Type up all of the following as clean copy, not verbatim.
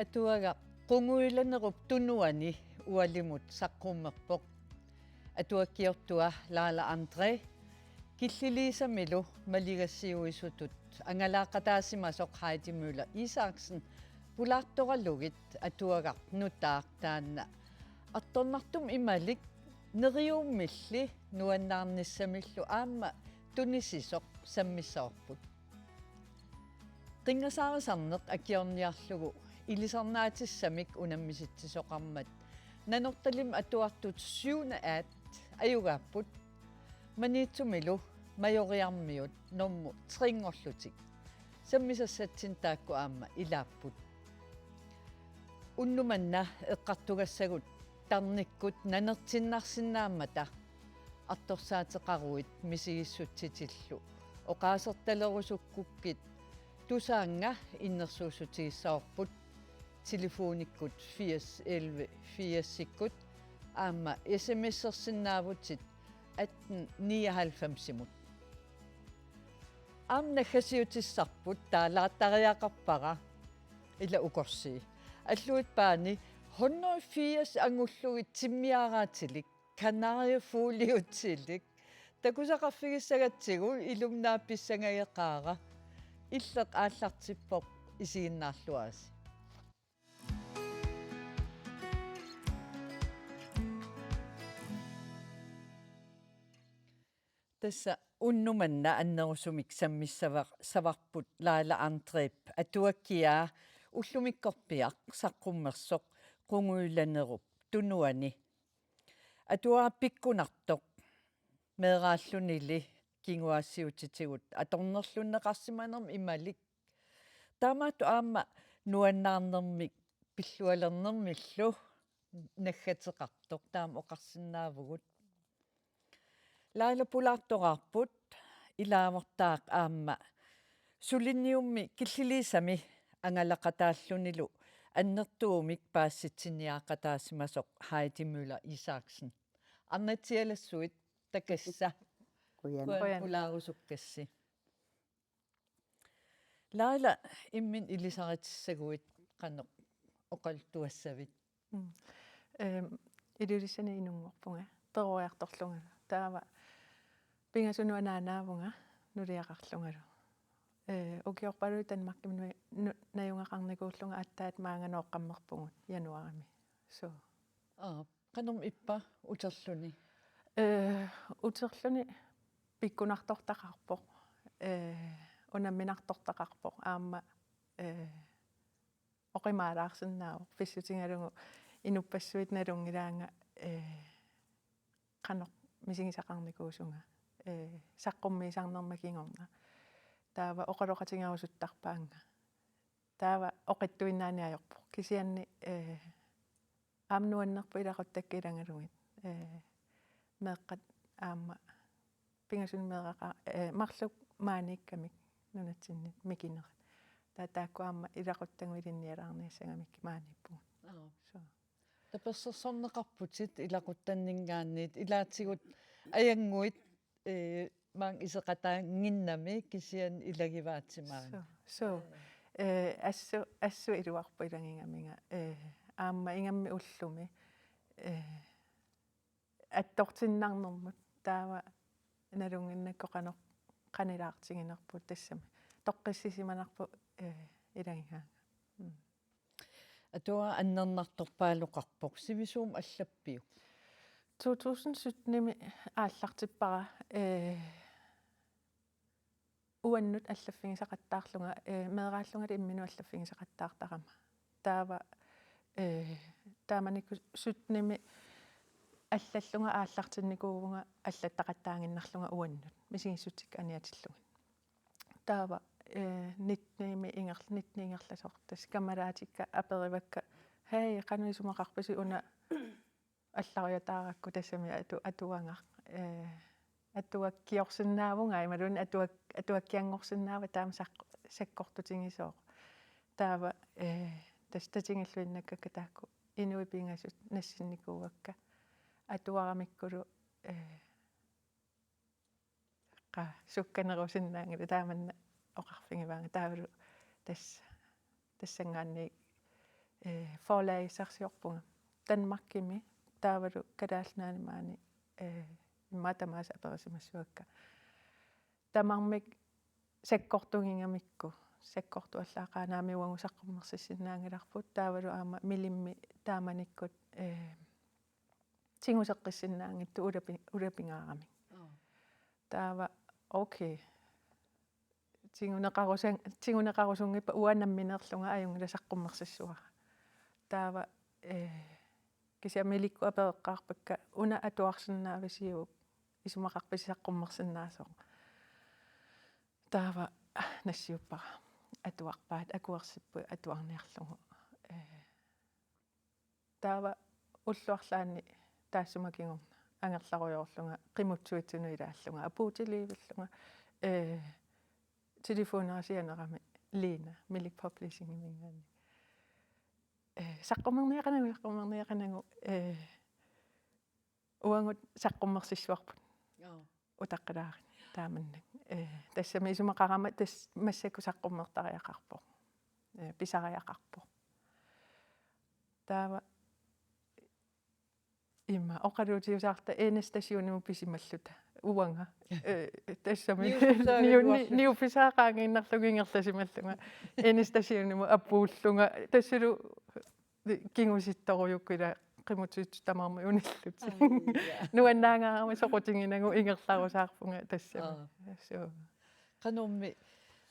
Atuaga qunguilanerup tunuani ualimut saqqummerpoq atuakkiortua Laala Andre killiliisamilu maligassiuisutut angalaaqataasimasoq Heidi Müller Isaksen pulaartoralugit atuagaq nutaaq taanna artornartum imalik neriummilli nuannaarnissamillu aamma tunisisoq sammissaorput qingasaarasarneq akiorniarlugu ilisarnaatисsamик унаммиситсисоқармат наnortalim atuartut 7. aat ayugaapпут маниитсумилу majoriarmiut норму трингорлутик саммисассатсин таакку аама илааппут уннуманна эққартугассагут тарниккут нанертиннарсинааммата арторсаатеқаруит мисигиссутситиллу оқаасерталерусуккуккит тусаанга иннерсуусутигиссаорпут телефониккут 80 11 80-сиккут аама смс-ерсинаавутит 1899-симут аамна хасиутиссарпут таалаартариақарпара ила укорси аллуит паани 180 ангуллугит тиммиараатилик канариафуулиутсилик такусақарфигиссагатсигу илумнаапписсангаяқаара иллеқ ааллартиппоқ исигиннаарлуаси тасса уннуманна аннерусумик саммиссавақ саварпут Laala Andreep атуаккиаа уллумиккорпиақ саққуммерсоқ қунгуиланеруп тунуани атуараппиккунартоқ меэрааллунили кингуаассиутитигут аторнерлуннеқарсиманерм ималик таамаату аама нуаннаарнермик пиллуалернермиллу наггатеқартоқ таама оқарсинаавгут Laila pulaartorarput ilaavортаақ аама сулинниумми киллилисами ангалақатааллунилу аннертуумик паасситсиниаақатаасимасоқ Heidi Müller Isaksen арнатиалассуит такасса пулаарусуккасси Laila иммин илисаритиссагуит қано оқалтуассавит илулиссани инунгорпунга перуиарторлунгала таава пингасунуанаanaavunga нулиақарлунгалу укиорпалуи танмаркимнуи наюнгақарникууллунга аттаат маанганоққаммерпугут януарами со каном иппа утерлуни утерлуни пиккунартортақарпоқ унамминартортақарпоқ аама оқимаалаарсинаавоқ фиссутингалугу инуппассуит налунгилаанга қано мисигисақарникуусунга саққуммиисарнермакингорна таава оқалоқатингаарусуттарпаанга таава оқиттуиннааниаёрпо кисианни аамнуаннерпу илақуттаккилангалугит меэққат аама пингасун меэрақа марлук мааниккамик нунатсиннит микинерат таакку аама илақуттангуилинниалаарниассагамик мааниппугут со таперсерсорнеқарпутит илақуттаннингаанниит илаатигут аянгуит маан исеқатаангиннами кисиан илагиваатсимаан со ассу илуарпу илагингаминга аама ингамми уллуми аттортиннарнэрмут таава налунгиннаккоқанеқ қанилаартигинерпут тассами тоққиссисиманарпу илагингаанга атуа аннернарторпаалоқарпоқ сивисуум аллаппиу 2017-ними ааллартиппара уаннут аллаффигисақаттаарлунга меэрааллунгали иммину аллаффигисақаттаартарама таава тааманикку 17-ними аллаллунга ааллартинникуувнга аллаттақаттаангиннарлунга уаннут мисигиссутик аниатиллугин таава нитними ингерласортас камалаатикка аперивакка хай кануисумақарпаси уна аллариатааракку тассами атуангар атуаккиорсинаавунга ималун атуаккиангорсинаава таама саккортутингисоо таава тастатингиллуиннаккака таакку инуи пингасут нассинникуувакка атуарамиккулу qa sukkanerusиннаангила тааманна оқарфингиваанга таавалу тассангаанни forlagisarsiorpunga Danmarkimi taavalu kalaalnaanimaani immatamaas aperisimassuakka tamarmik sakkortungingamikku sakkortuallaaqaanaami uangusaqqummersissinnaangilarput taavalu aama milimmi taamanikkut tinguseqqissinnaangittu ulapingaarami taava okay tinguneqarusunngippa uanammineerlunga ajungilasaqqummersissuara taava kisiamilikku apeeqqaarpakka una atuarsinnaavisiu isumaqarpisisaqqummersinnaasoq taava nassiuppara atuarpaat akuersippu atuarniarlugu taava уллуарлаани таассумакигорна ангерларуйорлунга qimutsuitsunu ilaallunga apuutiliivиллунга телефонерасианерами лина милик publishing имингаани саққумерниақанагу уангут саққуммерсиссуарпут утаққилаарин тааманнак тассами исумақарама тас массаку саққуммертариақарпо писариақарпо таава имма оқалуутиусаарта энестасиониму писималлута уанга тассами ниуписаақаангиннарлугингерласималлунга энестасиониму аппууллунга тассалу кингуситторуйуккила qimutsuit tamarma unillut nuannaagarama soqutiginangu ingerlarusаарpunga tassami so qanormi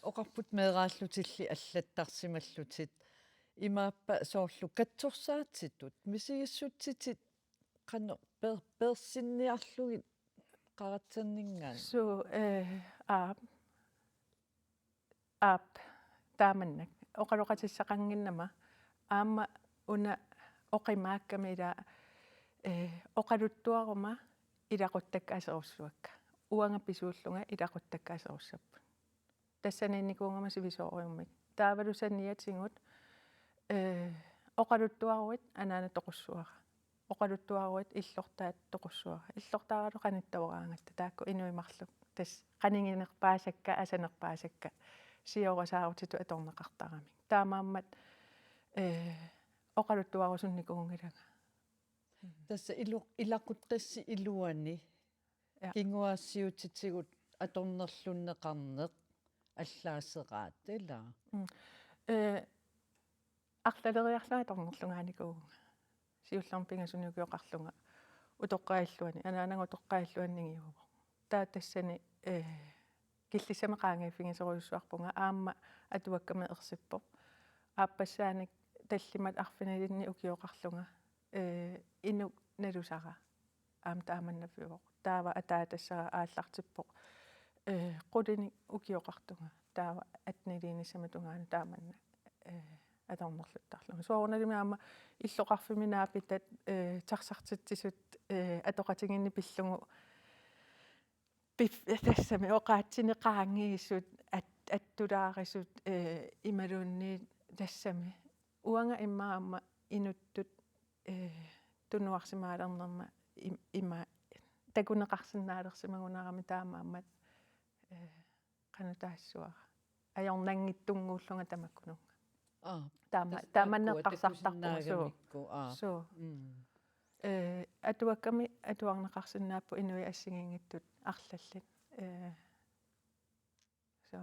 oqarput meeraallutilli allатtarsimallutit imaappa soorlu katsorsaatitut misigissutsitit qano persinniarlugit qaratsanningaan so aap taamannak oqaloqatissaqanginnama aamma una oqimaakkami ila oqaluttuaruma ilaquttakaaserussuakka uangapisuullunga ilaquttakaaserussappu тассаниинникуунгама сивисоориуммик таавалусанниатсигут оқалуттуаруит анаана тоқуссуара оқалуттуаруит иллортаат тоқуссуара иллортааралу қаниттавораангатта таакку инуимарлу тас қанингинерпаасакка асанерпаасакка сиорасаарутиту аторнеқартарамик таамааммат оқалуттуарусунникуунгилага тасса илақуттасси илуани кингуаассиутитсигут аторнерлуннеқарнеқ аллаасераат ила арлалериарлаа торнерлунгааникууга сиулларпингасунукиоқарлунга утоққаиллуани анаанагу тоққаиллуаннигиуго таа тассани киллисамеқаангааффигисоруйуссуарпунга аама атуаккаме ерсиппо ааппассааник таллимат арфиналинни укиоқарлунга ину налусара аам тааманнаффиуоқ таава атаатассара ааллартиппоқ qulini ukiоqartunga taava atniliinissamatugaana taamanna atornerluttarlunga suorunalimi aama illoqarfiminaapitat tarsartitsisut atoqatiginni pillugu tassami oqaatsineqaangiissut attulaarisut imaluunni tassami uanga immaama inuttut tunuarsimaalernerma ima takuneqarsinnaalersimagunarami taamaammat qanutaassua ajornanngittunguullunga tamakkununga taamanneqqarsartarpuga so atuakkami atuarneqarsinnaappu inui assingiingittut arlallit so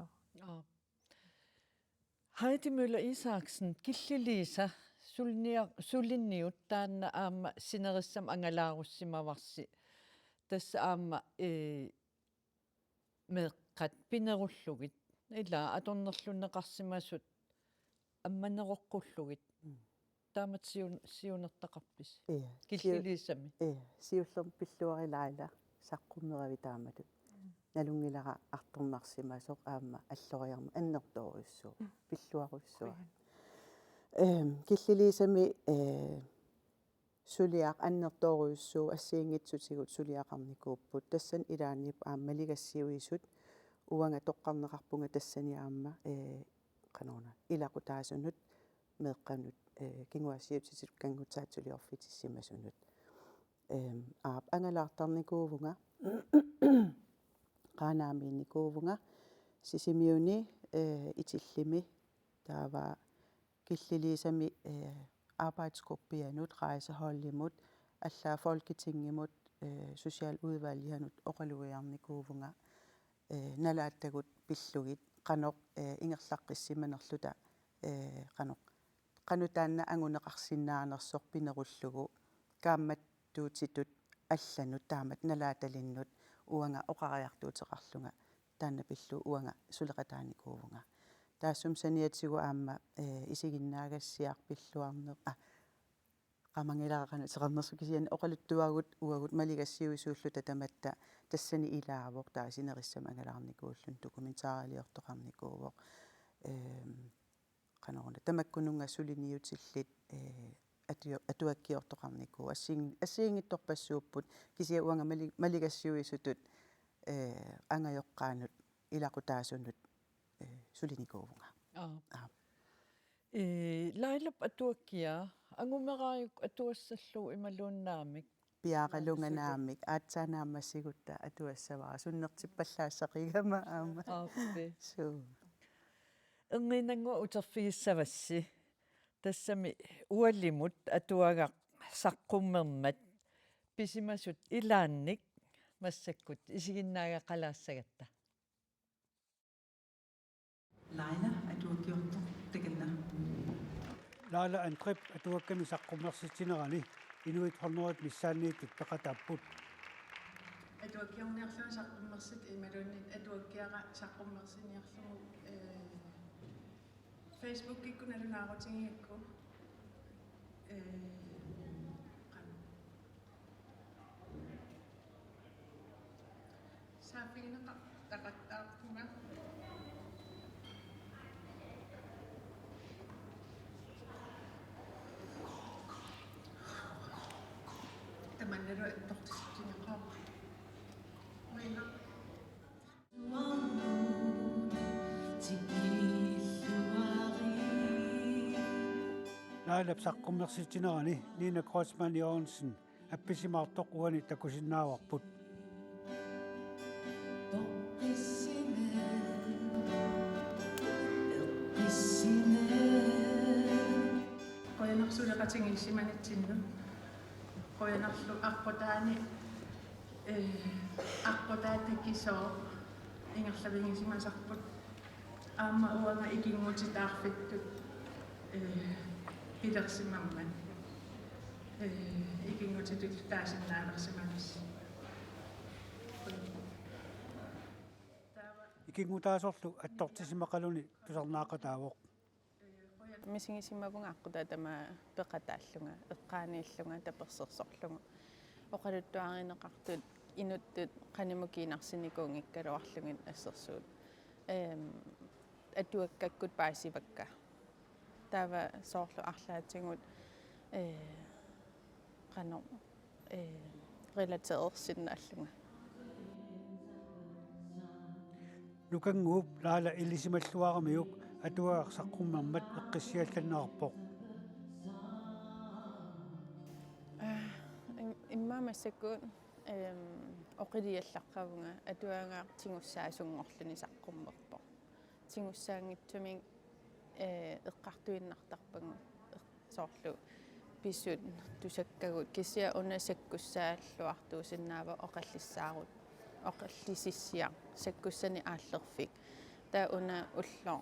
Heidi Møller Isaksen killiliisa sulinniut taanna aama sinerissam angalaarussimavarsi tassa aama meeqqat pinerullugit ila atornerlunneqarsimasut амманеқорқуллугит таамат сиунертақарпис киллилиисами сиуллерм пиллуарилаила саққуммерави тааматут налунгилара арторнарсимасоқ аама аллориарма аннерторуссуу пиллуаруссуа киллилиисами сулиақ аннерторуссуу ассиингитсутигут сулиақарникууппут тассан илаанип ааммалигассиуисут уанга тоққарнеқарпунга тассаниаама qanona ilaqutaasunut meeqqanut kinguassiutitut kangutaatsuliorfitissimasunut aap angalaartarnikuuvunga qaanaamiinnikuuvunga sisimiuni itillimi taava killiliisami arbejdsgruppianut rejseholdimut alla folketingimut socialudvalgianut oqaluiarnikuuvunga nalaattagut pillugit qanoq ingerlaqqissimанерлута qanoq qanutaanna anguneqarsinnaanersoq pinerullugu kaammattuutitut алланут таамат налааталиннут уанга оқариартуутеқарлунга таанна пиллу уанга сулеқатааникуувнга таассум саниатигу аама исигиннаагассиарпиллуарнеқ qamangilaqaqana seqarnersu kisian oqaluttuagut uagut maligassiuisuulluta tamatta tassani ilaavoq taasinerissam angalarnikuullun dokumentaarialiortoqarnikuuvoq qanoruna tamakkununga suliniutillit atuakkiortoqarnikuu assiingittorpassuupput kisia uanga maligassiuisutut angajoqqaanut ilaqutaasunut sulinikuuvunga lailap atuakkia angumeraayuk atuassallu imaluunnaamik piaqalunganaamik aatsaanaammassigutta atuassavara sunnertippallaasaqigama aama su erninangua uterfigissavassi tassami uallimut atuagaq saqqummermat pisimasut ilaannik massakkut isiginnaagaqalaassagatta Laila atuakkiortoq takanna Laala antrip atuakkami saqqummersitinerani inuit hornerit missaanniittut peqatapput atuakkiorniarluu saqqummersit imaluunnit atuakkiaqa saqqummersiniarlugu Facebook ikkunalunaarutingiikku saafiinaqa taqattaartunga tamannalu attortissutineqaa maina Laala saqqummersitinerani Nina Crossman Johnson appisimaartoq uani takusinnaawarput qoyanarsuleqatingissimanitsinnu qoyanarlu arqutaani arqutaatakisoo ingerlavingissimasarput aamma uanga ikingutitaarfittut pilersimamman ikingutitut taasinnaanерсиманис ikingutaasorlu attortisimaqaluni tusarnaaqataavoq мисигисимавунга аққутаатама пеқатааллунга эққаанииллунга таперсерсорлугу оқалуттуаринеқартут инуттут қанимукиинарсиникуунгиккалуарлугит ассерсуут атуаккаккут паасивакка таава соорлу арлаатингут қано релатерерсиннааллунга нукангууп Laala иллисималлуарамиук atuaaqsaqqummermat eqqissiallannerpoq иммаамассаккуут оқилиаллаққавунга атуангаақ тигуссаасунгорлуни саққуммерпо тигуссаангитсумин эққартуиннартарпагу соорлу писсут тусаккагут кисиа унасаккуссааллуартуусиннаава оқаллиссаарут оқаллисиссиа саккуссани ааллерфик таа уна уллоо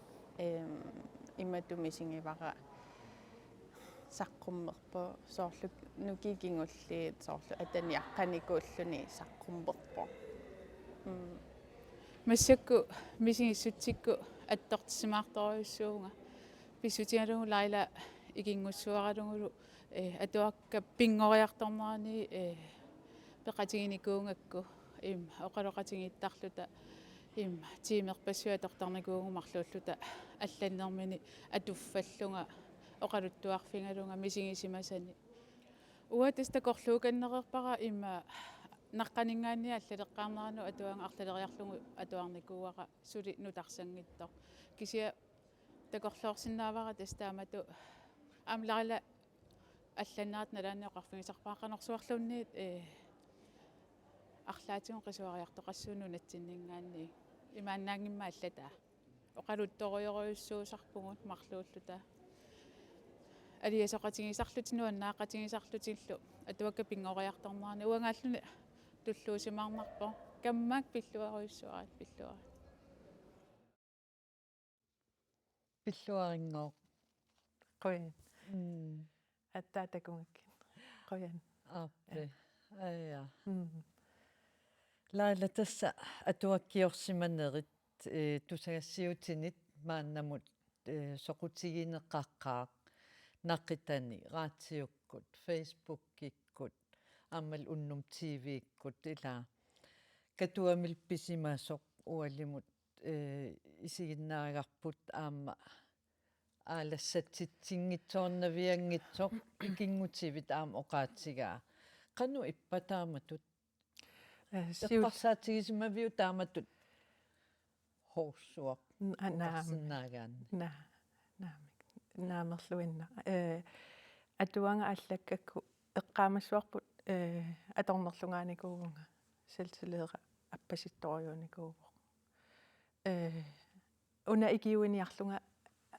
имматумисингивара саққуммерпо соорлу нукикингуллиит соорлу атаниаққаникууллуни саққуммерпо массакку мисигиссутсикку аттортисимаарторюссуунга писсутигалугу лайла игингуссуаралугулу атуакка пингориарторнерани пеқатигиникуунгакку оқалоқатигиттарлута тимерпассуа тортарникуугумарлууллута алланнермини атуффаллунга оқалуттуарфингалунга мисигисимасани уатастакорлууканнерерпара имма наққанингаани аллалеққарнерану атуанга арлалериарлугу атуарникууаqa сули нутарсангиттор кисия такорлоорсинаавара тастаамату амларила алланнаат налаанеоқарфигисарпааққанерсуарлунниит арлаатигун қисуариартоқассууну натсиннингаанни имааннаангимма аллатаа оқалутторуйоруйуссуусарпугут марлууллута алиасоқатигисарлутинуаннаақатигисарлутиллу атуакка пингориарторнаарни уангааллуни туллуусимаарнарпо каммаак пиллуаруйуссуарат пиллуарат пиллуарингоо qoyan аттаатакунгакки qoyan ааппи ая лаала тасса атуаккиорсиманерит тусагассиутинит мааннамут соқутигинеққаққаақ наққитани раатиуккут фейсбуккиккут аммал уннум тивиккут илаа катуамил писимаасоқ уалимут исигиннаагарпут аама аалассатситсингитсоорнавиангитсоқ икингутивит аама оқаатсигаа қану иппатааматут эққарсаатигисимавиу тааматут хоорсуақ наамик наамерлуинна атуанга аллаккакку эққаамассуарпут аторнерлугааникуунга силсилеера аппаситториуникууво уна икиуиниарлунга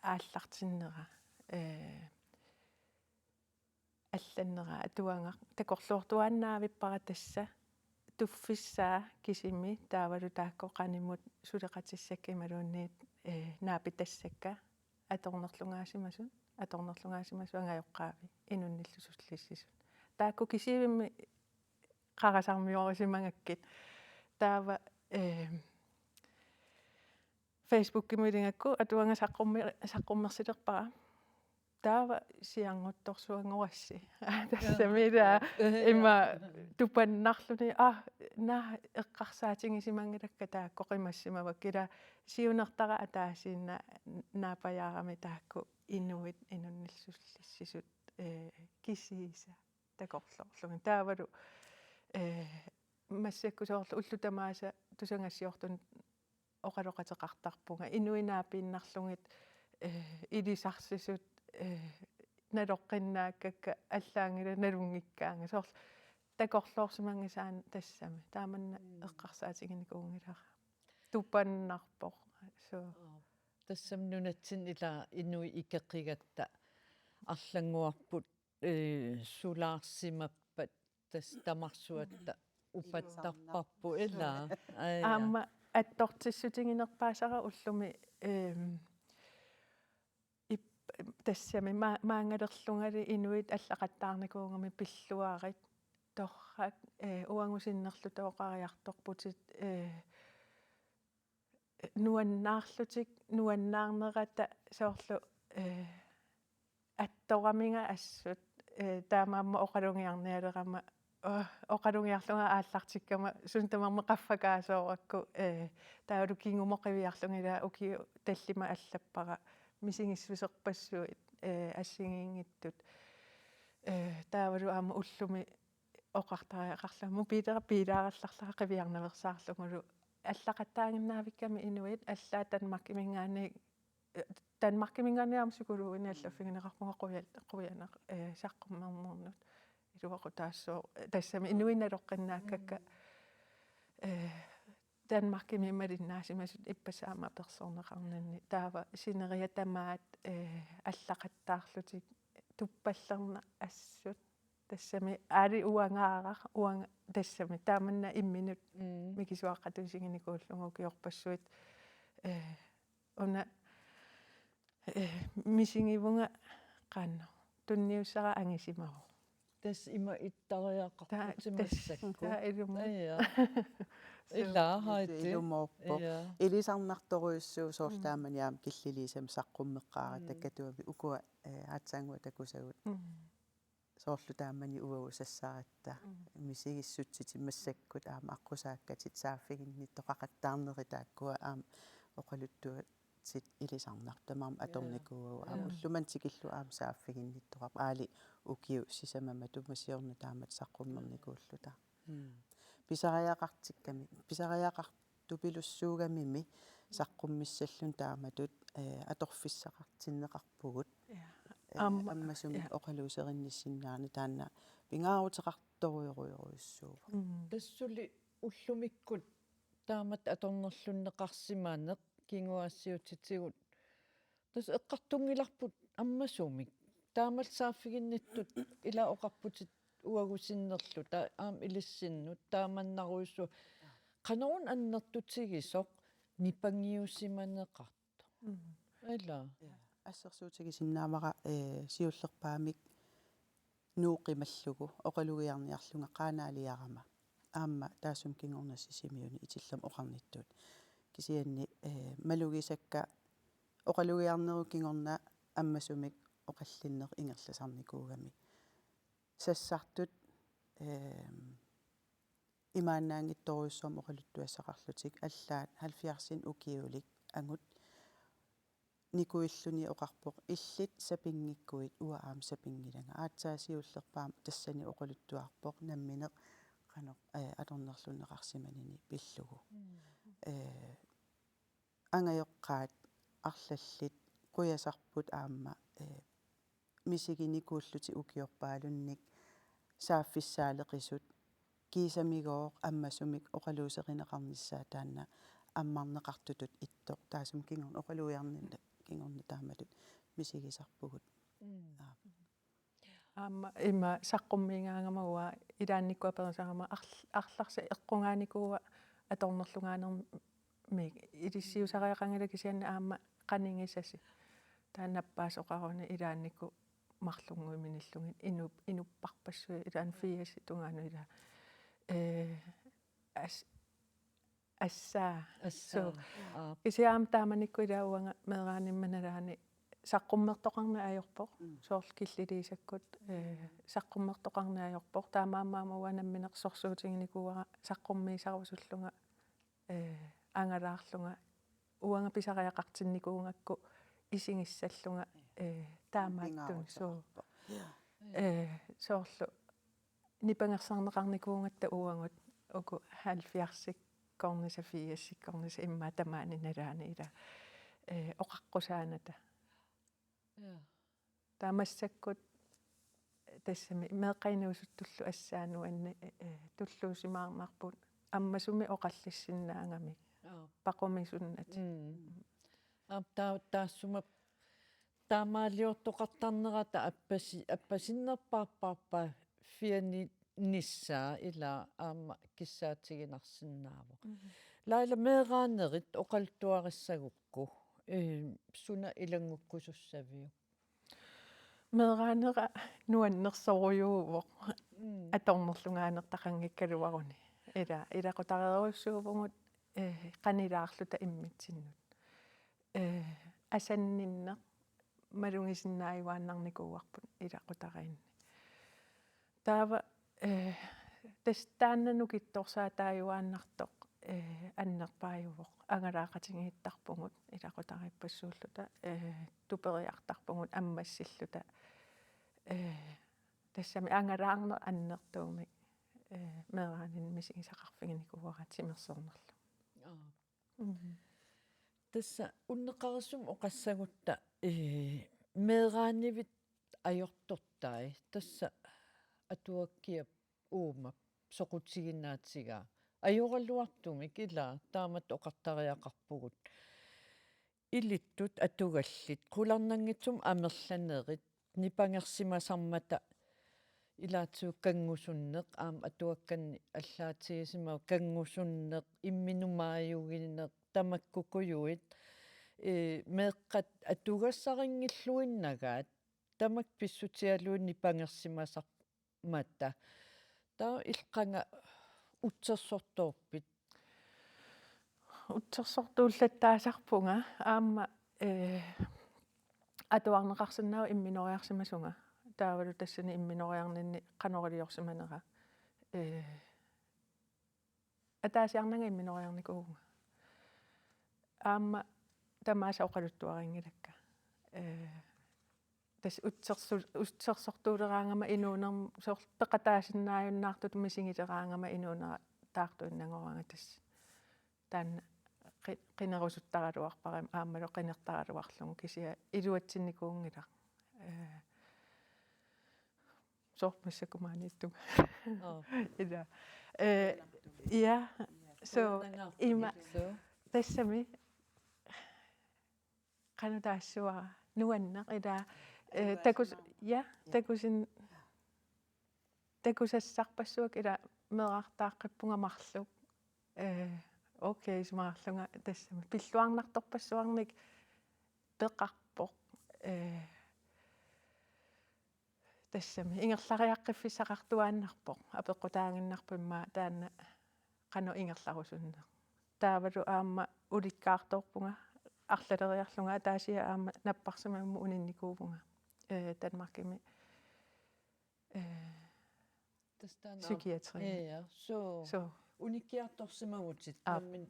ааллартиннера алланнера атуанга такорлуортуаннаавиппара тасса туффиссаа кисими таавалу тааккоқанимут сулеқатиссаккималуунниит наапитассакка аторнерлунгаасимасу ангайоққаави инунниллусуллиссисут таакку кисивимми қарасармиорисимангаккит таава Facebook-кимилингакку атуанга саққуммерсилерпара таава сиангутторсуангорасси тассамида има тупаннарлуни на эққарсаатингисимангилакка таакко қимассимава кила сиунертара атаасиинна наапаяарами таакку инуит инунниллуллиссисут кисииса такорлоорлугин таавалу массаккусоорлу уллутамааса тусангассиортун оқалоқатеқартарпунга инуинаапииннарлугит илисарсисут налоққиннааккакка аллаангила налунгиккаанга соорлу такорлоорсимангисаан тассами тааманна эққарсаатигиникуунгилара тупаннарпоқ соо тассам нунатсин ила инуи икеққигатта арлангуарпут сулаарсимаппат тас тамарсуатта упаттарпарпу ила аама аттортиссутингинерпаасара уллуми тассами маангалерлунгали инуит аллақаттаарникуунгами пиллуарит торрак уангусиннерлу тооқариарторпутит нуаннаарлутик нуаннаарнерата соорлу аттораминга ассут таамаамма оқалунгиарниалерама оқалунгиарлунга ааллартиккама сунтамарма қаффакаасооракку таалу кингумоқивиарлунгила уки таллима аллаппара мисингиссусерпассуит ассигингиттут таавалу аама уллуми оқартариақарламу пилааралларлаа қивиарнаверсаарлугулу аллақаттаагиннаавикками инуит аллаа танмаркиминганиарма сукулуини аллаффигинеқарпунга қуянақ саққуммернернут илуақу таассоо тассами инуиналоққиннааккакка Danmarkimi малиннаасимасут иппасаама персорнеқарнанни таава синериа тамаат аллақаттаарлутик туппаллерна ассут тассами аали уангаараа уанга тассами тааманна имминут микисуаққатусигиникууллугу киорпассуит уна мисингивунга qaanno tunniussara angisimau тас има иттариаққартутимассакку таа илума илааhaiti илумоорпо илисарнарторуйуссуу соорлааманиаам киллилисам саққуммеққаара таккатуави укуа аатсаангуа такусагут соорлу таамани уагу сассаратта мисигиссутсити массаккут аама аққусааккатит сааффигинниттоқақаттаарнери тааккуа аама оқалуттуа сит илисарнартамаам аторникууа аама уллуман тикиллу аама сааффигинниттоқап аали укиу сисамама тумасиорна таамат саққуммерникууллута писариақартупилуссуугамими саққуммиссаллун тааматут аторфиссақартиннеқарпугут аммасуми оқалуусеринниссиннаани таанна пингаарутеқарторуйоруйоруйуссуува тассули уллумиккут таамат аторнерлуннеқарсимаанеқ кингуассиутитигут тас эққартунгиларпут аммасумик таамал сааффигинниттут ила оқарпутит уагусиннерлу таа аам илиссиннут тааманнаруйссу qanорун аннертутигисоқ нипангиуссиманеқарта ила ассерсуутигисиннаамара сиуллерпаамик нууқималлугу оқалугиарниарлунга қаанаалиарама аама таассум кингорнассисимиуни итиллам оқарниттуут кисианни малугисакка оқалугиарнеру кингорна аммасумик оқаллиннеқ ингерласарникуугами сассартут имаанаангитторуйссуам оқалуттуассақарлутик аллаат 70-син укиулик ангут никуиллуни оқарпоқ иллит сапингиккуит уа аам сапингилага аатсаасиуллерпаама тассани оқалуттуарпоқ намминеқ qano аторнерлунеқарсиманини пиллугу ангайоққаат арлаллит қуясарпут аама мисигиникууллути укиорпаалунник сааффиссаалеқисут кисамигоо аммасумик оқалуусеқинеқарниссаа таанна аммарнеқартутут иттоқ таасум кингорн оқалуиарнинна кингорна тааматут мисигисарпугут аама има саққуммиингаангамауа илаанниккуа персарама арларса эққунгааникууа аторнерлунгаанерми илиссиусариақангала кисианна аама qaningisasi таанаппаасоқаруна илаанникку марлунгуиминиллугин инуппарпассуи илаан фиаси тунгаану ила ассаа so кисиаам тааманикку илауанга мераанимманалаани саққуммертоқарна аёрпоқ соорл киллилисаккут саққуммертоқарна аёрпоқ таамаамаамауа намминерсорсуутингникууара саққуммиисарусуллунга ангалаарлунга уанга писариақартинникуунгакку исигиссаллунга таамааттун соо соорлу нипангерсарнеқарникуунгатта уангут уку 70-сик корниса 80-сик корниса имма тамаани налаани ила оқаққусааната таамассаккут тассами меэққайнуусуттуллу ассаану анни туллуусимаармарпут аммасуми оқаллиссиннаангами пақумисуннат таассума таамаалиортоқартарнерата аппасиннерпаарпарпа фиани ниссаа ила аама киссаатигинарсинаава лайла меераанерит оқалтуариссагукку суна илангуккусуссавиу меераанера нуаннерсоруйуувоқ аторнерлунгаанертақангиккалуаруни илақутареруссуувгут qanilaarluta immitsinnut асаннинне малунгисиннааюааннарникууарпут илақутариинни таава тастааннану китторсаа тааюааннартоқ аннерпааювоқ ангалаақатингииттарпугут илақутариппассууллута тупериартарпугут аммассиллута тассами ангалаарне аннертуумик мераанин мисигисақарфигиникууаратимерсорнерлу тасса уннеқарсум оқассагутта меераанивит ajortortai tassa atuakkiap uuma soqutsiginaatigaa ajoralluartumik ila taamat oqartariaqarpugut ilittut atugallit qularnangitsum amerlanerit nipangersimasarmata ilaatsuuk kangusunneq aam atuakkanni allaatigisimau kangusunneq imminumaayugineq tamakkukuyuit meeqqat atugassarinngiluinnagaat tamak pissutialuun nipangersimasarmata taa ilqanga utsersortorpit utsersortuullattaasarpunga aamma atuarneqarsinnau imminoriarsimasunga taavalu tassani imminoriarninni qanoriliorsimanera ataasiarnanga imminoriarnikuunga aamma tamaasa oqaluttuaringilakka tas utsersortuuleraangama inuunerm soorpeqataasinnaajunnaartut misingileraangama inuunera taartuinnangoranga tas taanna qinerusuttaraluarparam aammalu qinertaraluarlungu kisia iluatsinikuungila soormassakumaaniittuga ila ja so ima tassami qanutaassuara nuanneq ila такус я такусассарпассуак ила мерартааққиппунгамарлук окей смаарлунга тассама пиллуарнарторпассуарник пеқарпоқ тассами ингерлариаққиффисақартуааннарпоқ апеққутаангиннарпимма таанна қано ингерларусунне таавалу аама уликкаарторпунга арлалериарлунга таасия аама наппарсимамму унинникуувнга Danmarkimi тастана psykiatri ja so уникиарторсимагутит наммин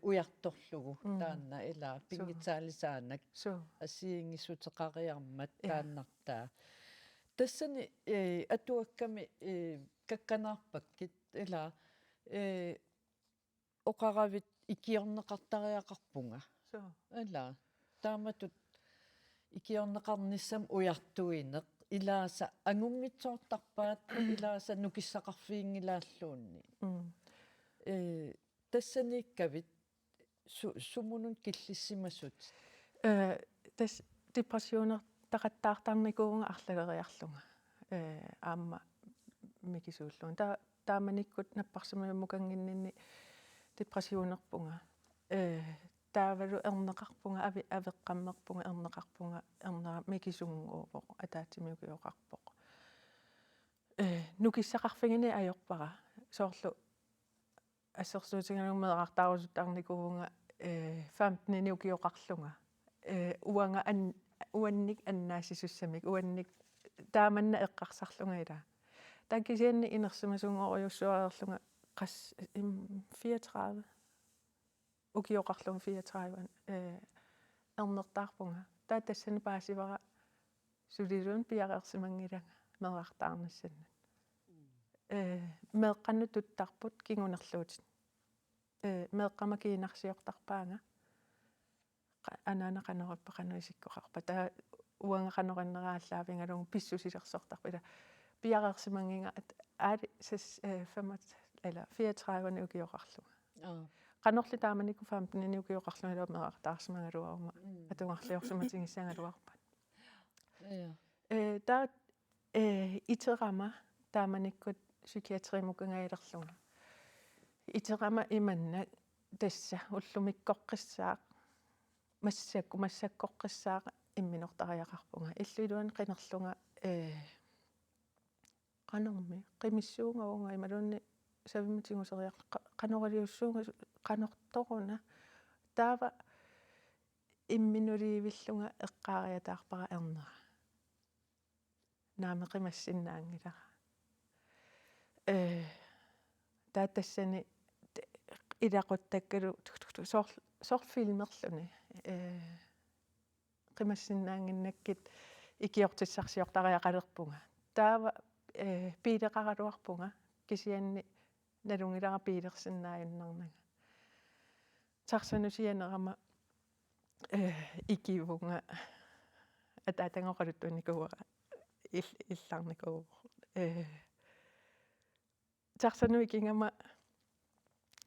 уярторлугу таанна ила пингитсаалисаанак so асиингиссутеқариармат тааннартаа тассани атуакками какканаарпаккит ила оқаравит икиорнеқартариақарпунга so ила тааматут икиорнеқарниссам уяртуинеқ илааса ангунгитсоортарпаат илааса нукиссақарфиингилааллуунни тассаниккавит сумунун киллиссимассут тас депрессионер тақаттаартарникуунга арлалериарлунга аама микисууллуун тааманиккут наппарсимаммукангиннинни депрессионерпунга таавалу эрнеқарпунга авеққаммерпунга эрнеқарпунга эрнера микисунгуувоқ атаатимиукиоқарпоқ нукиссақарфигини аёрпара соорлу ассерсуутингалуммеэқартаарусутаарникуунга 15 укиоқарлунга уанга уанник аннаассисуссамик уанник тааманна эққарсарлунга ила таккисианни инерсимасунгориуссуариерлунга қас 34 укиоқарлунга 34 эрнертаарпунга таатассани паасивара сулилуун пиареерсимангилага мерартаарнассаннат меэққанну туттарпут кигунерлуутит меэққама киинарсиортарпаанга анаана канераппа кануисиккоқарпа таа уанга канериннерааллаавингалугу писсусилерсортарпила пиареерсимангинга аали сас 35 eller 34 укиоқарлунга канорли тааманикку 15 укиоқарлунга мерартаарсимангалуарума атунгарлиорсуматингиссангалуарпат таа итерама тааманиккут psykiatrimукангаилерлунга итерама иманна тасса уллумиккоққиссаақ массаккоққиссаақ имминортариақарпунга иллуилуан қинерлунга канорми қимиссуунгавунга ималуунни савиматингусериақ каноралиуссуунга канорторуна таава имминулиивиллунга эққаариатаарпара эрнера наамеқимассиннаангилара таатассани илақуттаккалу сорфилмерлуни қимассиннаангиннаккит икиортиссарсиортариақалерпунга таава пилеқаралуарпунга кисианни налунгилара пилерсиннааюннарнага тарсанусианерама икивунга атаатангоқалуттуникуара илларникуу тарсану икингама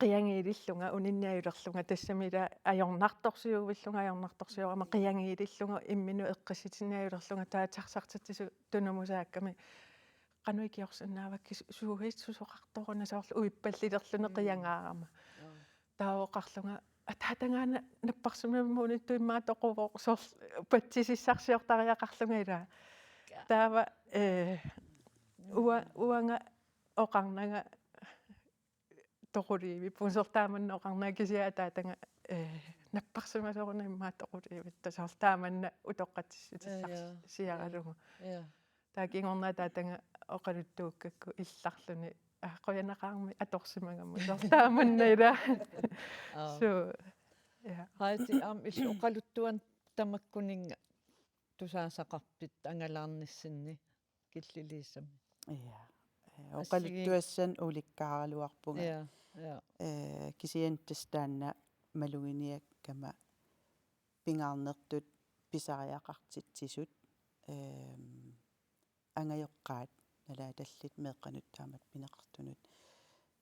қиангиилиллунга унинниаюлерлунга тассамила ажорнарторсиувиллунга ажорнарторсиорама қиангиилиллунга иммину эққисситинниаюлерлунга таатарсартитсу тунамусаакками кануикиорсиннаавакки суухиссусоқарторуна соорлу уиппаллилерлуне қиангаарама таавоқарлунга атаатангаана наппарсимаммуни туиммаатоқувоқ соор патсисиссарсиортариақарлунга ила таава уанга оқарнага тоқуливи пунсертааманна оқарнаа кисиа атаатанга наппарсимасоруна иммаатоқуливи тасаортааманна утоққатиссутиссарс сиаралугу таакингорнаа таатанга оқалуттууккакку илларлуни qoyanaqarmi atorsimagamma sortaamannna ila so ja haiti am oqaluttuan tamakkuninga tusaasaqarpit angalaarnissinni killiliissami ja oqaluttuassan ulikkaaraluarpunga ja kisiantastaanna maluginiakkama pingaarnertut pisariaqartitsisut angajoqqaat налааталлит меэкъанут таамат пинеқартунут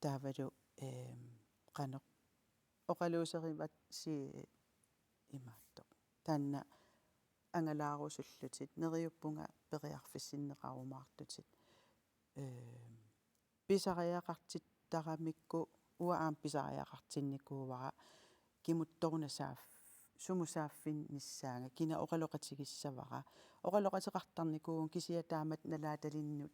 таавалу қано оқалуусеримат си имаатто таанна ангалаарусуллутит нериуппунга периарфиссиннеқарумаартутит писариақартиттарамикку уаам писариақартинникуувара кимутторунасаав сумусааффин ниссаага кина оқалоқатигиссавара оқалоқатеқартарникуун кисиатаамат налааталиннут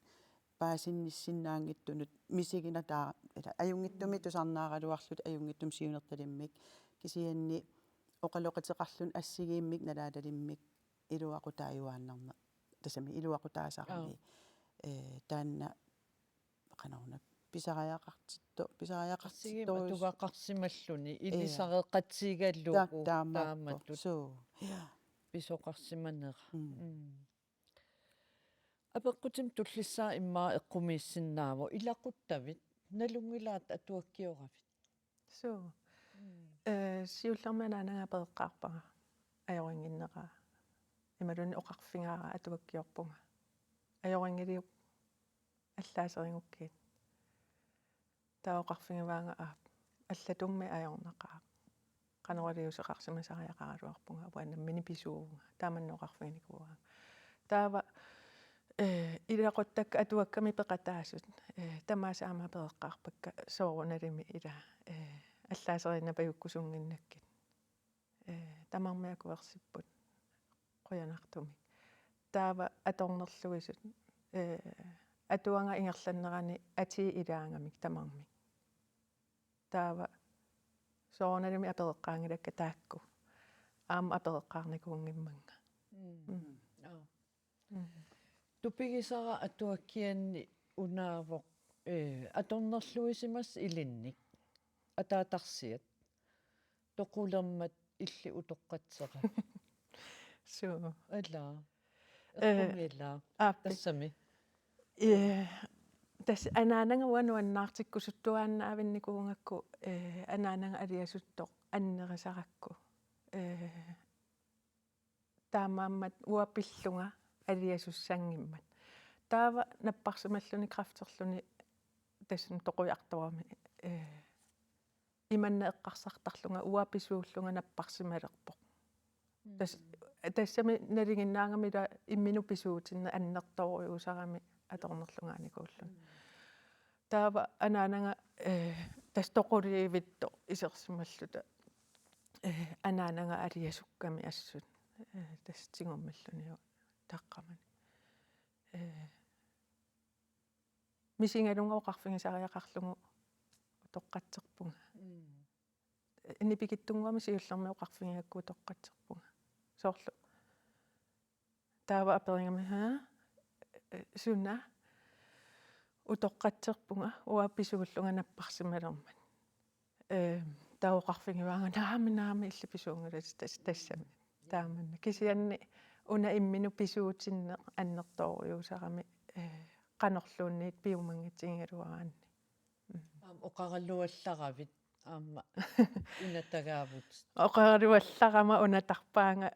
паасинниссиннаангиттунут мисигина таа аюнгиттуми тусарнааралуарлут аюнгиттум сиунерталиммик кисианни оқалоқатеқарлун ассигииммик налааталиммик илуақутааюааннарна тасами илуақутаасарами таанна qanaruna писариақартитто тугақарсималлуни илисареқатсигаллуку тааматтут суу писоқарсиманера апеққутим туллиссаа иммаа эққумииссиннааву илақуттавит налунгилаат атуаккиоравит суу сиуллерманаанага пеэққарпага аёрингиннеқаа ималуни оқарфингаара атуаккиорпунга аёрингилиуп аллаасерингуккиит таоқарфингаваанга аап аллатумми аёрнақаа каноралиусеқарсимасариақаралуарпунга уанаммини писуувнга тааманноқарфингникуаа таава илақоттакка атуакками пеқатаасут тамаасаама пеэққарпакка сооруналими ила аллаасеринна паюккусунгиннаккит тамармиакуерсиппут қоянартумик таава аторнерлугисут атуанга ингерланнерани ати илаангамик тамармик таава соорналими апереққаангилакка таакку аама апереққарникуунгимманга тупигисара атуаккианни унаавоқ аторнерлуисимас илинник атаатарсиат тоқулермат илли утоққатсера суу алла эққумила тассами тас анаанага уануаннаартиккусуттуааннаавинникуунгакку анаанага алиасуттоқ аннерисаракку таамааммат уапиллунга алиасуссангиммат таава наппарсималлуни крафтерлуни тассун тоқуяартуарми иманна эққарсартарлунга уаписууллунга наппарсималерпоқ тассами налигиннаангамила иммину писуутинна аннерторуусарами аторнерлунгааникууллун таава анаанага тас тоқулиивитто исерсималлута анаанага алиасукками ассут тас тингормаллуниу таққамани мисингалунга оқарфигисариақарлугу тоққатсерпунга инипикиттунгуами сиуллерми оқарфигиакку тоққатсерпунга соорлу таава аперингами суна утоққатсерпунга уапписууллунга наппарсималермат таоқарфигиваанга наами иллиписуунгулат тассами тааманна кисианни уна иммину писуутинне аннерторуусарами канорлуунниит пиумангитсигигалуараанни оқараллуалларавит аама унатагаавут оқаралуалларама унатарпаанга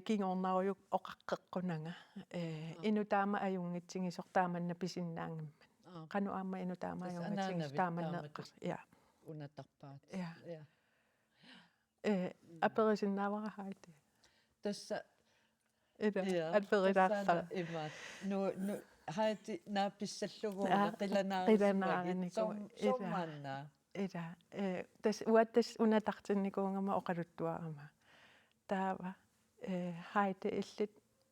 кингорнаруйук оқаққеққунага инутаама аюнгитсигисор тааманна писиннаангиммат кану аама инутаама аюнгитсигис тааманнеэққар я унатарпаат я аперисиннаавара хаите тасса алперилаарлара имаат ну хаати нааписсаллугуна қиланааринику сомманна ила тас уаттас унатартинникуунгама оқалуттуарама таава хаите иллит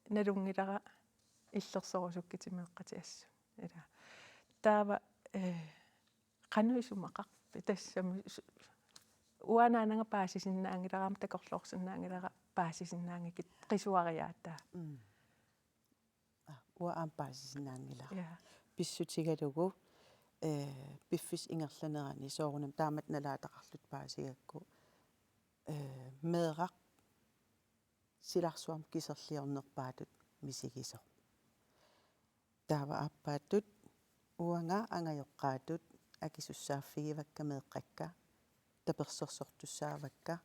налунгилара иллерсорусуккитимеэққати ила таава qanуисумақарпи тассами уанаанага паасисиннаангиларама такорлоорсиннаангилара паасисиннаангикит qisuariaattaa уаам паасисиннаангилара писсутигалугу пиффис ингерланерани соорунам таамат налаатақарлут паасигакку меэрақ силарсуам кисерлиорнерпаатут мисигисо таава аппаатут уанга ангайоққаатут акисуссааффигивакка меэққакка таперсерсортуссаавакка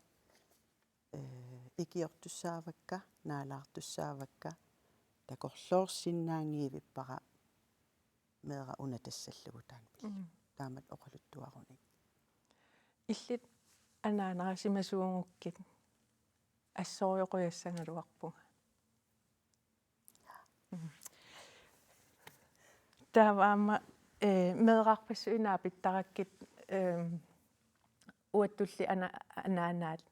икиортуссаавакка наалаартуссаавакка такорлоорсиннаангиивиппара меэра унатассаллугу таамат оқалуттуаруник иллит анаанарасимасуунгуккит ассориоқуяссангалуарпунга тааваама меэраарпассуинаапиттараккит уаттулли анаанаат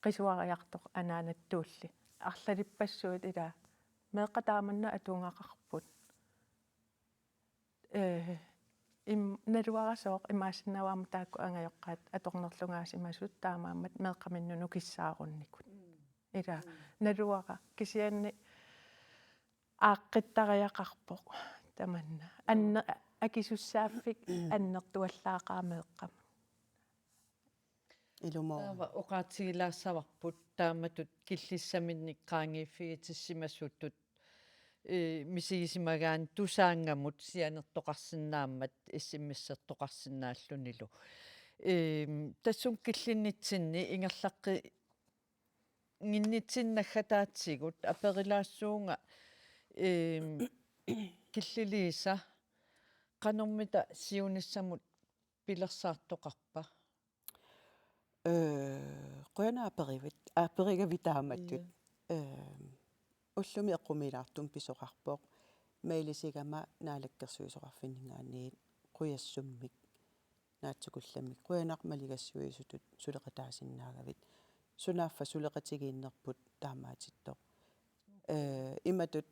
qisuariartoq anaanattuulli арлалиппассуут ила меэққатааманна атунгақарпут налуарасооқ имаассинаваама таакку ангайоққаат аторнерлунгаасимасут таамааммат меэққаминнуну киссаарунникут ила налуара кисианни ааққиттариақарпоқ таманна анне акисуссааффик аннертуаллаақаамеэққама илумоо таава оqaатигилаассаварпут тааматут киллиссаминник qaangiifфигитиссимассуттут мисигисимагаан тусаангамут сианертоқарсинаамат иссиммиссертоқарсинааллунилу тассун киллиннитсинни ингерлаққи гиннитсиннаггатаатсигут аперилаассуунга киллилииса qanormita siunissamut pilersaartoqarpa qoyana aperigavitaamattut уллуми эққумилаартум писоқарпоқ маилисигама наалаккерсуисоқарфиннгаанниит қуяссуммик наатсукулламмик қуянақ малигассуисутут сулеқатаасиннаагавит сунааффа сулеқатигииннерпут таамаатиттоқ иматут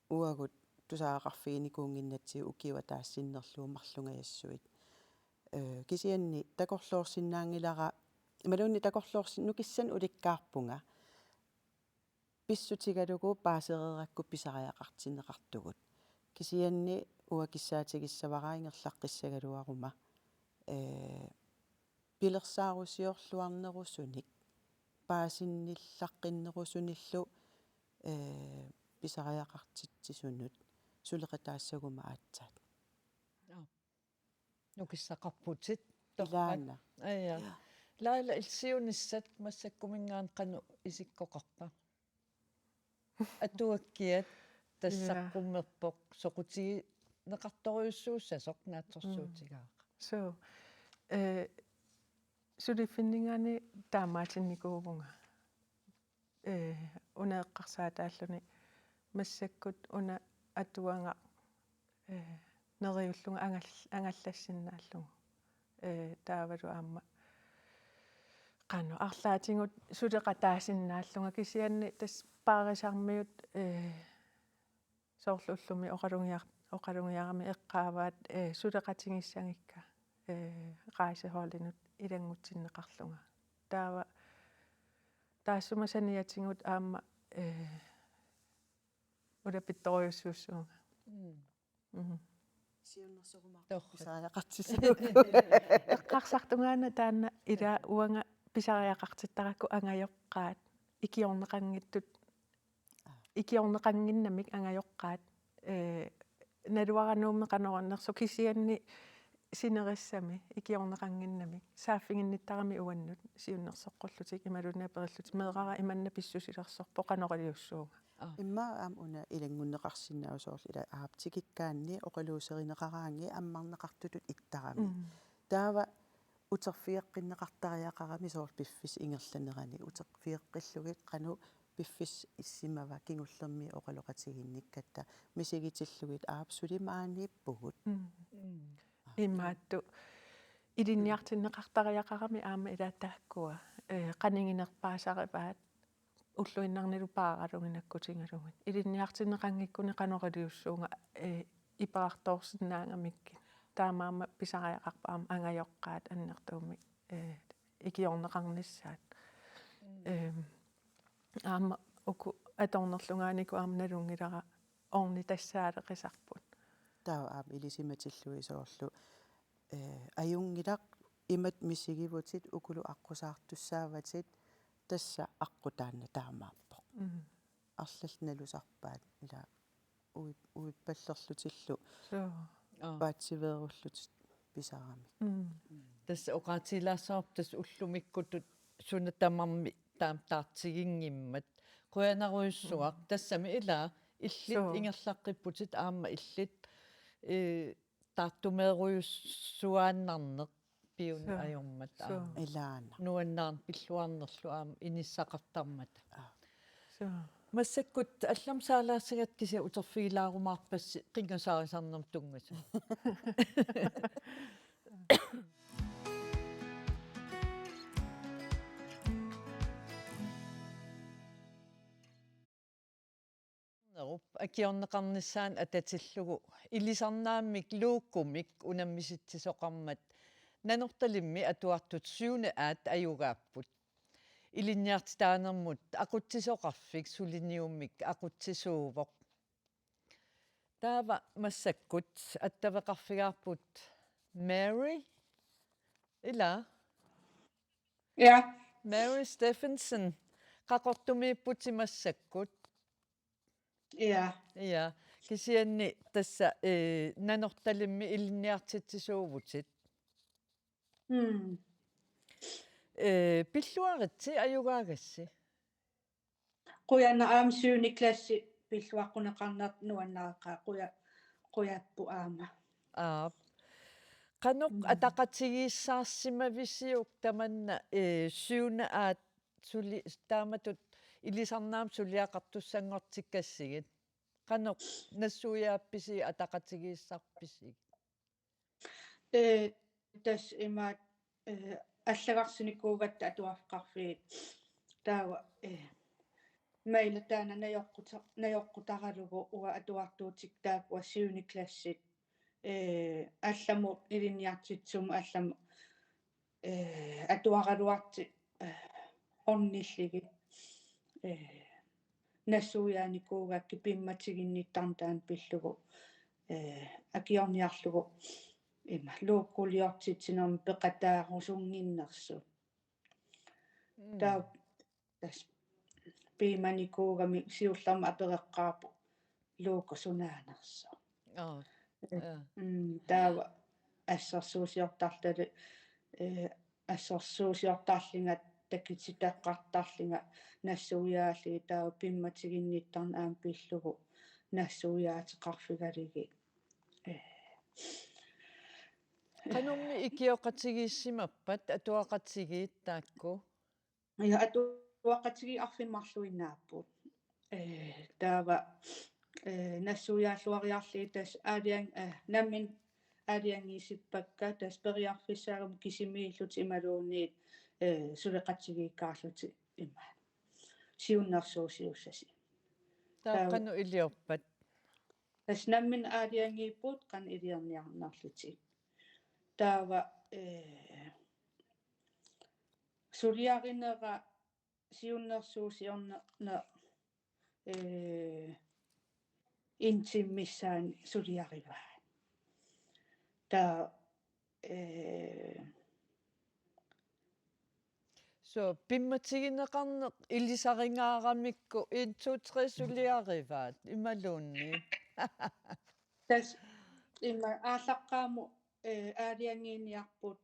уагут тусаақарфигиникуунгиннатсиу укива таассиннерлуу марлунгаyassуит кисианни такорлуорсиннаангилара малуунни такорлуорсин нукиссан уликкаарпунга писсутигалугу паасереракку писариақартинеқартугут кисианни уакиссаатигиссавараингерлаққиссагалуарума пилерсаарусиорлуарнерусуник паасинниллаққиннерусуниллу писариақартитсисунут сулеқатаассагума аатсаат нукиссақарпутит илаана ая лайла илсиуниссат массаккумингаан қану исиккоқарпа атуаккиат тассаққуммерпоқ соқутиги неқарторюссууссасоқ наатсорсуутигаа so сулиффиннингаани таамаатинникуувнга унеэққарсаатааллуни массаккут уна атуанга нериуллунга ангаллассиннааллугу таавалу аама qanu арлаатингут сулеқатаасиннааллунга кисианни тас паарисармиут соорлуллуми оқалунгиарами эққааваат сулеқатингиссангикка qaisehoolinut ilangutsinneqarlunga taava taassumасаниатингут аама улапитторюссуусsuunga писариақартисагу эққарсартунгаана таанна ила уанга писариақартиттаракку ангайоққаат икиорнеқангиттут икиорнеқангиннамик ангайоққаат налуаранууме қанорнерсу кисианни синериссами икиорнеқангиннамик сааффигинниттарами уаннут сиуннерсоққуллутик ималуна периллут меэрара иманна писсусилерсорпо қанорилиуссуунга имма аам уна илангуннеқарсиннаусоорл ила ааптикиккаанни оқалуусеринеқараанги аммарнеқартутут иттарами таава утерфиэққиннеқартариақарами соорл пиффис ингерланерани утерфиэққиллугит қану пиффис иссимава кингуллерми оқалоқатигинниккатта мисигитиллугит аапсулимаанииппугут имаатту илинниартиннеқартариақарами аама илааттааккуа қанингинерпаасарипаат уллуиннарнилу пааралугинаккутингалугит илинниартиннеқангиккуни қанорилиуссуунга ипаартоорсинаангамикки таамаама писариақарпаама ангайоққаат аннертууми икиорнеқарниссаат аама уку аторнерлугаанику аама налунгилара орни тассаалеқисарпут таа аам илисиматиллуи соорлу аюнгилақ имат мисигивутит укулу аққусаартуссааватит тасса аққутаанна таамааппо арлалналусарпаат ила уиппаллерлутиллу паатсиверуллут писарами тасса оqaатилаассаарп тас уллумиккутут сунатамарми таам таартигингиммат қуянаруйуссуақ тассами илаа иллит ингерлаққиппутит аама иллит таартумееруйуссуааннарнеқ пиуни ajormat илаана нуаннаар пиллуарнерлу аама иниссақартармата so массаккут аллам саалаассагат кися утерфигилаарумаарпасси qingasaarisarnam tunngasa неруп акиорнеқарниссаан ататиллугу илисарнааммик лууккумик унаммиситсисоқармат нанорталимми атуартут сиуне аат аюгааппут илинниартитаанермут ақутсисоқарфик сулиниуммик ақутсисуувоқ таава массаккут аттавеқарфигаарпут Mary ила Ja, Mary Stephenson qaqortumiipput massakкут ja. ja kisianni tassa nanortalimmi illinniartitsisuuvutit pilluaritsi ajugaagassi Qujana aam syuni klassi pilluaqquneqarnert nuannaaqa qujappu aama. aap qanuq ataqatigiissaarssimavisiuk tamanna syuna aat suli taamatut ilisarnaam suliaqartussanngortikassigit qanuq nassuuyaapписи ataqatigiissarpisig Tas imaat аллагарсиникуугатта атуарфеқарфигит таава мейла таана наёққутаралугу уа атуартуутик таапуа сиуни классит алламу илинниартитсум алламу атуаралуарти орниллиги нассуяаникуугакки пимматигинниттарнтаан пиллугу акиорниарлугу има лууккулиортитсинерми пеқатаарусунгиннерсу таа тас пиманикуугами сиулларма апереққаапу лууккусунаанерсо таава ассерсуусиортарлали ассерсуусиортарлинга таккитситаққартарлинга нассуяалли таава пимматигинниттарна аам пиллугу нассуяатеқарфигалиги qanummi ikioqatigiissimappat atuaqatigiit taakku ja atuaqatigi arfimmarluinnaappuut taava нассуяаллуариарли тас аалиан наммин аалиангиисиппакка тас периарфиссаагам кисимииллут ималуунниит сулеқатсигииккаарлути има сиуннарсуусиуссаси тааққану илиорпат тас наммин аалиангииппут кан илиерниарнарлути таава сулиаринера сиуннерсуусиорна интиммиссаани сулиариваа таа so pimmatigинеқарнеқ илисарингаарамикку 1 2 3 сулиариваат ималуунни тас има ааллаққааму аалиангииниарпут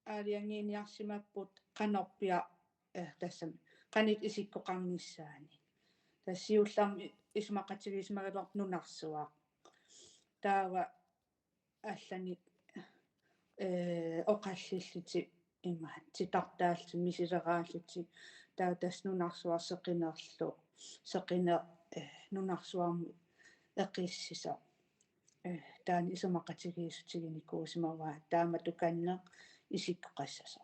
аалиангииниарсимаппут канорпиа тассами канит исиккоқарниссаани тассиулларми исмақатигисмагалуарт нунарсуаа таава аллани оқаллиллути има титартаалти мисилерааллути таа тас нунарсуар сеқинерлу сеқине нунарсуарми эқиссиса таани исумақатигиисутигиникуусимаваа тааматуканне исиккоқассаса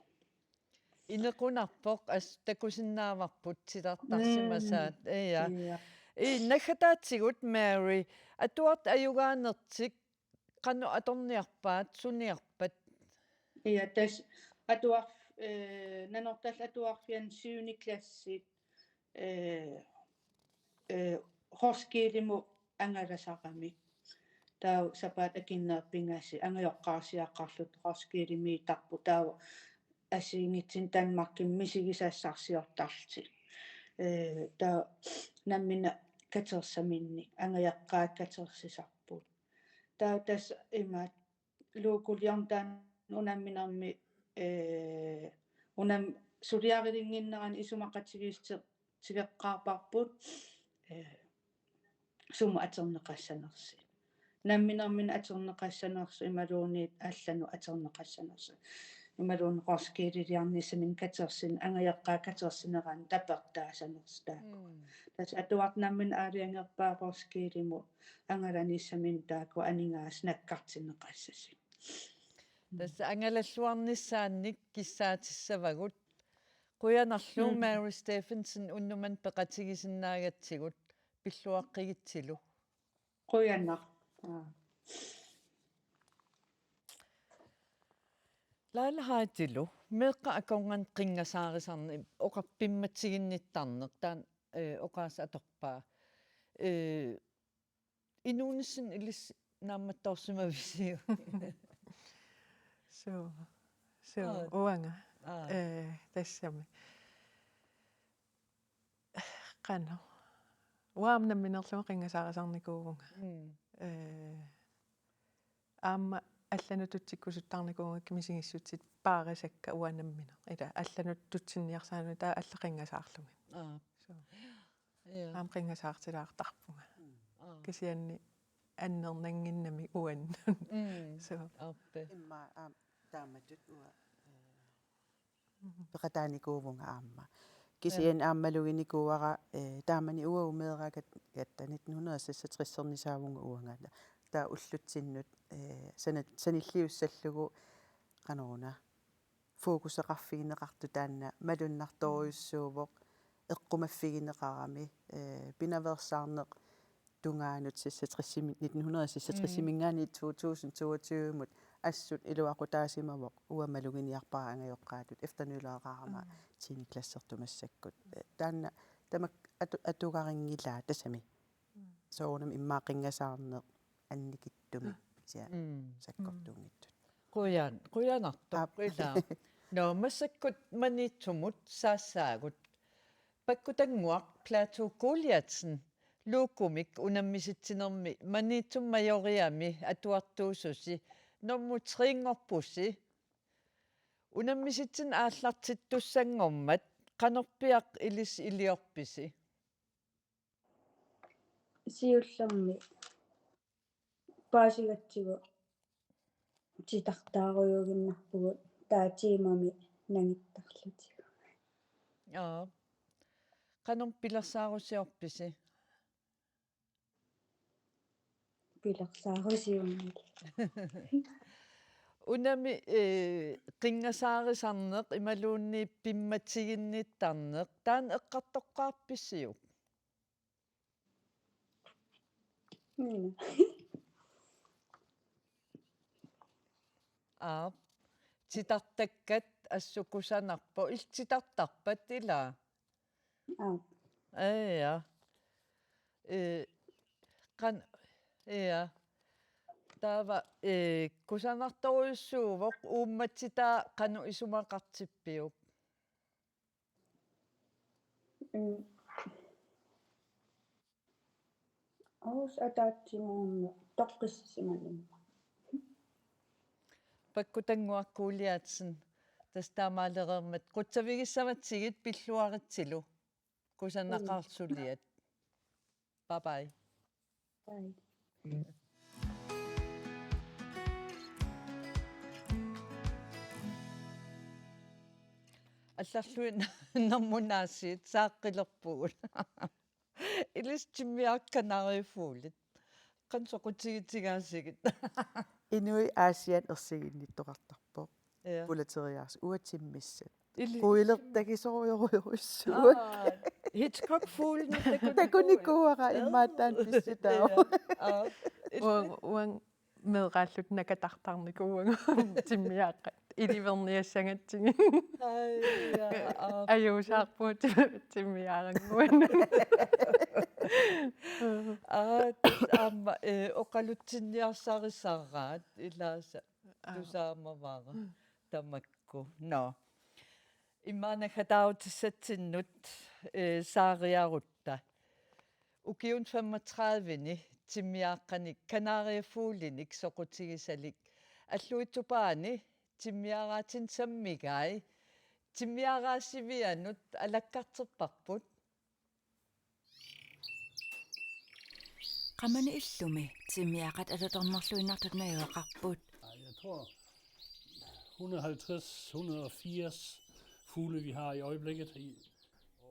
инеқунарпоқ ас такусиннааварпут силартарсимасаат ия нахатаатсигут Mary атуарт аюгаанертик qanu atorniarpaat suniarpat ия тас атуар нанортал атуарфиан сиуни классит хорскилиму ангаласарамик таа сапаат акиннерпингааси ангайоққарсиаққарлут хорскилими тарпу таа асиингитсин танмарким мисигисаассарсиортарти таа наммина катерсаминни ангаяққаат катерсисарпут таа тас имаат луукулиарнтаан унамминарми унам сулиарилингиннеран исумақатигиисте тигеққарпарпут сума намминармин атернеқассанерсу ималуунниит ааллану атернеқассанерсу ималуун qorskiililiarnissamin katersin angayaqqaa katersineraan tapertaasanerstaa tas atuarnammin aaliangerpaa qorskiilimu angalanисsamin taaku aningaas nakkartineqassasi тасса ангалаллуарниссаанник киссаатиссавагут quyanarluu Mary Stephenson unnuman peqatigisinnaagatsigут pilluaqqigitsилу quyannar laalahaatilu meeqqa akongan qingasaarisarni oqarpimmatsiginnittarneq taan oqaasa atorpaa inuunissin ilis naammattorsimavisiu so uanga тассами qanno уаамнамминерлума qingasaarisarnikuugunga аама алланутутсиккусуттарникуунга кимисигиссутсит паарисакка уанаммина ила аллануттутсинниарсаану таа аллақингасаарлугин аам qingasaartilaartarpunga кисианни аннернангиннами уан so арпе имма тааматут уа пеқатааникуувунга аама кисиан ааммалугиникууара таамани уаумееракат гатта 1966-нисаавунга уангала таа уллутсиннут саниллиуссаллугу канаруна фокусеқарфигинеқарту таанна малуннарторюссуувоқ эққумаффигинеқарами пинаверсаарнеқ тунгаанут 1966-мингаани 2022 мут ассут илуақутаасимавоқ уамалугиниарпара ангайоққаатут эфтануилеқарама тини классертумассаккут таанна тамак атугарингилаа тасами соонам иммаақингасаарнеқ анникиттуми сиа саккортуунгиттут quyanartoq ila no masakkut manitsumut saassaagut pakkutanguaq Plato Goliatsen luukumik unammisittinermi manitsum majoriami atuartuususi normutringorpusi unammisittin aallartittussangormat qanorpiaq ilis iliorpisi siullermi paasigatsigu titartaarujuginnarpugut taatiimami nangittarlutigu qanorp pilersaarusiorpisi pilersaarusiunnil unami qingasaarisarneq imaluunni pimmatiginnittarneq taan eqqartoqqaarpissiuk titartakkat assukusanarpo iltitartarpat ila ja qan ja taava kusanartorussuuvoq uummatsitaa qanu isumaqartippiuk aus ataatsimuunnu toqqissisimanimma pakkutanguarkuuliaatsen tastaamaalereermat qutsavigissamatigit pilluaritsilu kusanaqarsuliat bye bye алларлуин нэрмунаасиит сааққилерпугут илистиммиарканаариуфуулит qansoqutigitigaasigit инуи аасиан ерсигинниттоқартарпо пулатериаарс уатиммиссат уилертакисоруйоруйоруссуу Hitchcock фуулни такуникуара иммаатаан писситаа уан меэрааллут накатартарникууга тиммиааққа иливерниассангатсиги аюусаарпуут тиммиаарангуан амма оқалутсинниарсаарисаараат илааса тусаамаваара тамакку но иммана хатаутиссатсиннут саариарутта укиун 35-ни тиммиааққаник канариафуулиник соқутигисалик аллуитсупаани тиммиараатин саммигай тиммиараасивианут алаккартерпарпут qamani illumi timiaqat alatornerluinartut najuaqarput Jeg tror 150-180 fugle, vi har i øjeblikket.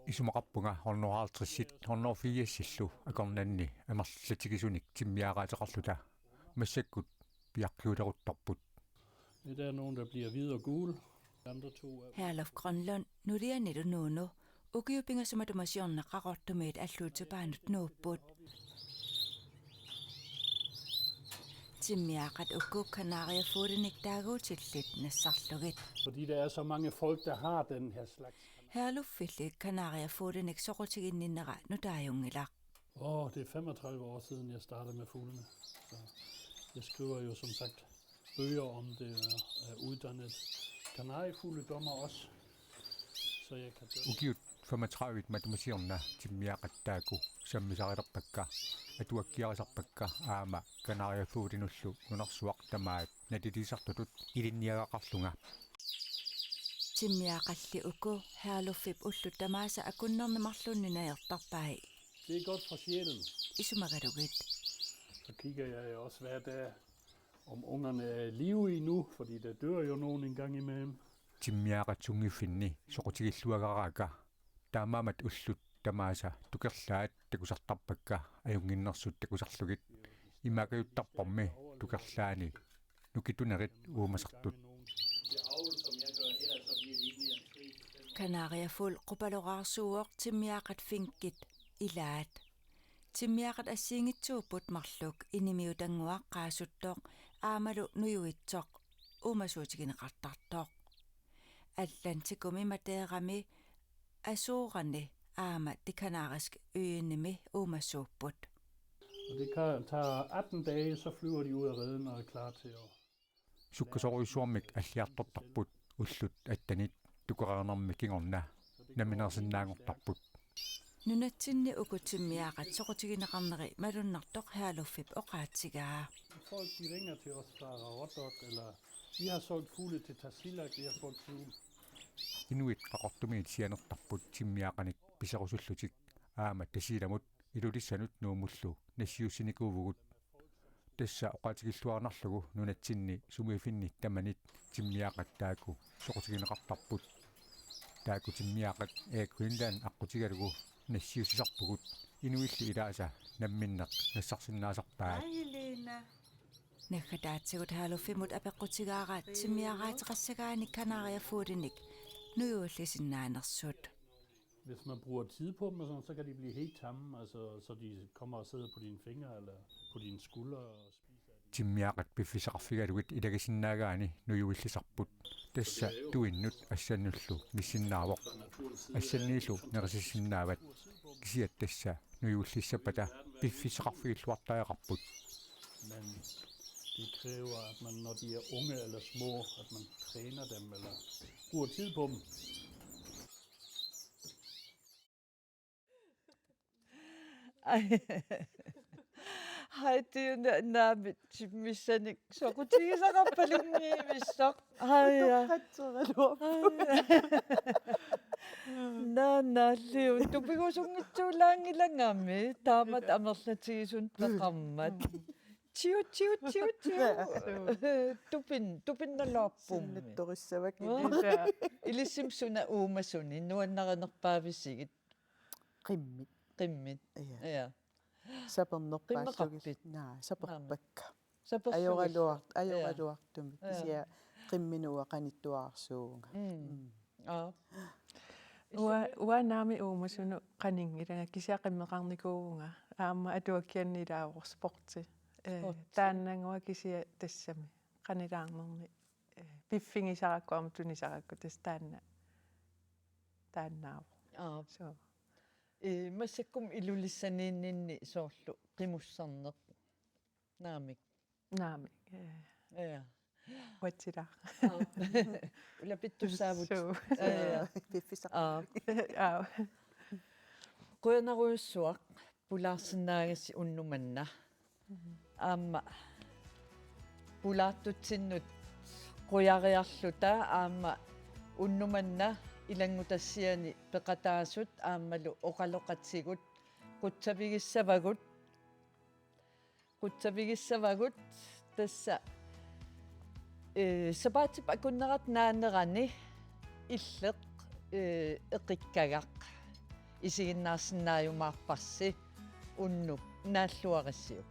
Isumaqappunga hornuaraltrissit hornuarfiissillu akornanni amerlatigisunik timmiaqateqarluta massakkut piaqqiuleruttarput. Der er nogen, der bliver hvid og gul. Andre to er... Herluf Grønland, nurianit ununo, ukiupingasumatumasjornaqaqortumiit alluutipaanut nuupput. Timmiaqat ukku kanariafuudinik taaguutillit nassarlugit. Fordi der er så mange folk, der har den her slags. Herluffillit kanariafuudinik soqutiginninnera nutaajungilaq. Det er 35 år siden, jeg startede med fuglene. Så jeg skriver jo som sagt bøger om det, er uddannet kanariefugledommer også. Så jeg kan... Ukiut 35 matumasiorna timmiaqattaaku sammisarilerpakka atuakkiarisarpakka aama kanariafuudinullu nunarsuaq natitiisartutut ilinniagaqarlunga. Timmiaqalli ukku herluffip ullu tamaasa akunnernimarlunninaertarpai. Det er godt for sjælen. Isumagalugit. Så kigger jeg også hver dag, om ungerne er i live endnu, fordi der dør jo nogen en gang imellem. Timmiaqatsungifinni soqutigilluagaraaka taamaamat ullut tamaasa tukerlaat takusartarpakka ajunginnersut takusarlugit imakajuttarpormi tukerlaani nukitunerit uumasartut. Kanariaful qupaloraarsuuoq timmiaqat finkit ilaat. Timmiaqat assiingitsuuput marluk inimiutanguaqqaasuttoq aamalu nuyuitsoq uumasuutigineqartartoq. Allantikumi mateerami asuurani aama tikanarisk yinimi uumassuupput. Det tager 18 dage, så flyver de ud af reden og er klar til at... Sukkasoruisuarmik alliartortarput ullut attanit tukerarnermi kingorna naminersinnaangortarput. Nunatsinni ukutimmiaqat soqutigineqarneri malunnartoq haaluffip oqaatsigaa. Folk de ringer til os fra Rarotok, eller vi har solgt fugle til Tasiilaq, vi har fået fugle. Inuit qaqortumiit sianertarput timmiaqanik pisarusullutik aama tasiilamut ilulissanut nuumullu nassiussinikuuvugut tassa oqaatigilluarnarlugu nunatsinni sumiifinni tamanit timmiaqattaaku soqutigineqartarput taaku timmiaqat Greenland aqqutigalugu nassiusisarpugut inuilli ilaasa namminneq nassarsinnaasarpaat Nekkataatsigut haaluffimut apeqqutigaara timmiaqaatiqassagaani kanariafuudinik nuyuullisinnaannersut. Hvis man bruger tid på dem, og sådan, så kan de blive helt tamme, altså, så de kommer og sidder på dine fingre eller på dine skuldre og spiser. Timmiaqat piffisaqarfigalugit ilagisinnaagaani nuyuillisarput tassa tuinnut assannullu missinnaavoq assanniillu nerisissinaavat kisiat tassa nuyuillissapata piffisaqarfigilluartaaqarput. Men det kræver, at man, når de er unge eller små, at man træner dem eller bruger tid på dem. Haiti naamit missanik soqutigisaqarpalunni missoq haya naanaalliu tupigusungitsuulaangilangami taamat amerlatigisun peqarmat tiu tupinnalorpummi torissavak ilissim suna uumasuni nuannarinerpaavissigit qimmit ja sapernerpaassugit saperpakka ajoraluartumik kisia qimminua qanittuaarsuunga uanaami uumasunu qaningilanga kisia qimmeqarnikuugunga aama atuakkiannilaavoq taannangua kisia tassami qanilaarnerni piffingisaqakkuarma tunisaqakku tas taannaavo so массаккум илулиссанииннинни соорлу қимуссарнеқ наамик ватсила улапиттусаавут пиффисақ қуянаруйуссуақ пулаарсинаагасси уннуманна аама пулаартутсиннут қуяриарлута аама уннуманна илангутассиани пеқатаасут ааммалу оқалоқатсигут qutsavigisavagut tassa сапаатип акуннерат наанерани иллеқ эқиккагақ исигиннаарсинааюмаарпарси уннук нааллуариссиук